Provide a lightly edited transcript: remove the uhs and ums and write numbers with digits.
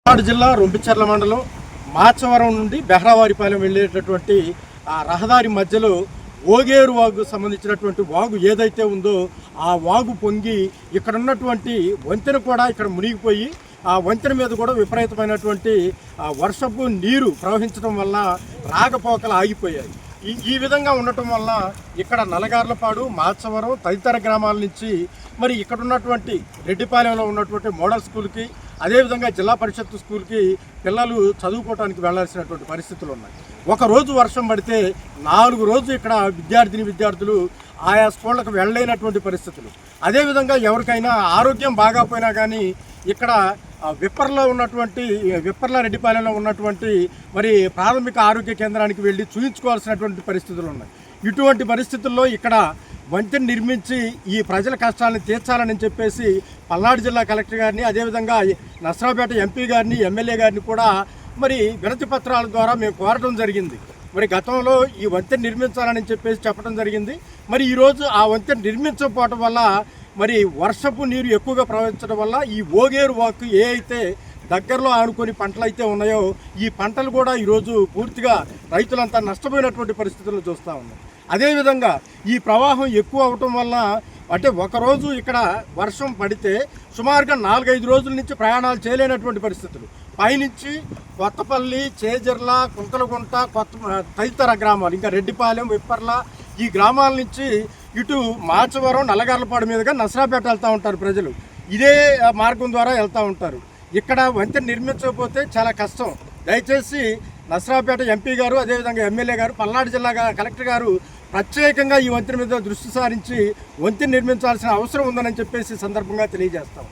పల్నాడు జిల్లా రొంపిచెర్ల మండలం మాచవరం నుండి బెహ్రావారిపాలెం వెళ్ళేటటువంటి ఆ రహదారి మధ్యలో ఓగేరు వాగు సంబంధించినటువంటి వాగు ఏదైతే ఉందో ఆ వాగు పొంగి ఇక్కడ ఉన్నటువంటి వంతెన కూడా ఇక్కడ మునిగిపోయి ఆ వంతెన మీద కూడా విపరీతమైనటువంటి వర్షపు నీరు ప్రవహించడం వల్ల రాకపోకలు ఆగిపోయాయి. ఈ విధంగా ఉండటం వల్ల ఇక్కడ నలగార్లపాడు, మాచవరం తదితర గ్రామాల నుంచి మరి ఇక్కడ ఉన్నటువంటి రెడ్డిపాలెంలో ఉన్నటువంటి మోడల్ స్కూల్కి, అదేవిధంగా జిల్లా పరిషత్ స్కూల్కి పిల్లలు చదువుకోవడానికి వెళ్లాల్సినటువంటి పరిస్థితులు ఉన్నాయి. ఒకరోజు వర్షం పడితే 4 రోజులు ఇక్కడ విద్యార్థులు ఆయా స్కూళ్ళకు వెళ్ళలేనటువంటి పరిస్థితులు. అదేవిధంగా ఎవరికైనా ఆరోగ్యం బాగాపోయినా కానీ ఇక్కడ విప్పర్ల రెడ్డిపాలెంలో ఉన్నటువంటి మరి ప్రాథమిక ఆరోగ్య కేంద్రానికి వెళ్ళి చూయించుకోవాల్సినటువంటి పరిస్థితులు ఉన్నాయి. ఇటువంటి పరిస్థితుల్లో ఇక్కడ వంతెన నిర్మించి ఈ ప్రజల కష్టాలను తీర్చాలని చెప్పేసి పల్నాడు జిల్లా కలెక్టర్ గారిని, అదేవిధంగా నర్సరావుపేట ఎంపీ గారిని, ఎమ్మెల్యే గారిని కూడా మరి వినతి పత్రాల ద్వారా మేము కోరడం జరిగింది. మరి గతంలో ఈ వంతెన నిర్మించాలని చెప్పేసి చెప్పడం జరిగింది. మరి ఈరోజు ఆ వంతెన నిర్మించకపోవటం వల్ల మరి వర్షపు నీరు ఎక్కువగా ప్రవహించడం వల్ల ఈ ఓగేరు వాకు ఏ అయితే దగ్గరలో ఆనుకొని పంటలు అయితే ఉన్నాయో ఈ పంటలు కూడా ఈరోజు పూర్తిగా రైతులంతా నష్టపోయినటువంటి పరిస్థితులను చూస్తూ ఉన్నాం. అదేవిధంగా ఈ ప్రవాహం ఎక్కువ అవటం వల్ల అంటే ఒకరోజు ఇక్కడ వర్షం పడితే సుమారుగా 4-5 రోజుల నుంచి ప్రయాణాలు చేయలేనటువంటి పరిస్థితులు. పైనుంచి కొత్తపల్లి, చేజర్ల, కుంతలగుంట, తదితర గ్రామాలు, ఇంకా రెడ్డిపాలెం, విప్పర్ల ఈ గ్రామాల నుంచి ఇటు మాచవరం, నల్లగార్లపాడు మీదుగా నర్సరావుపేట వెళ్తూ ఉంటారు ప్రజలు. ఇదే మార్గం ద్వారా వెళ్తూ ఉంటారు. ఇక్కడ వంతెన నిర్మించకపోతే చాలా కష్టం. దయచేసి నర్సరావుపేట ఎంపీ గారు, అదేవిధంగా ఎమ్మెల్యే గారు, పల్నాడు జిల్లా కలెక్టర్ గారు ప్రత్యేకంగా ఈ వంతెన మీద దృష్టి సారించి వంతెన నిర్మించాల్సిన అవసరం ఉందని చెప్పేసి సందర్భంగా తెలియజేస్తాం.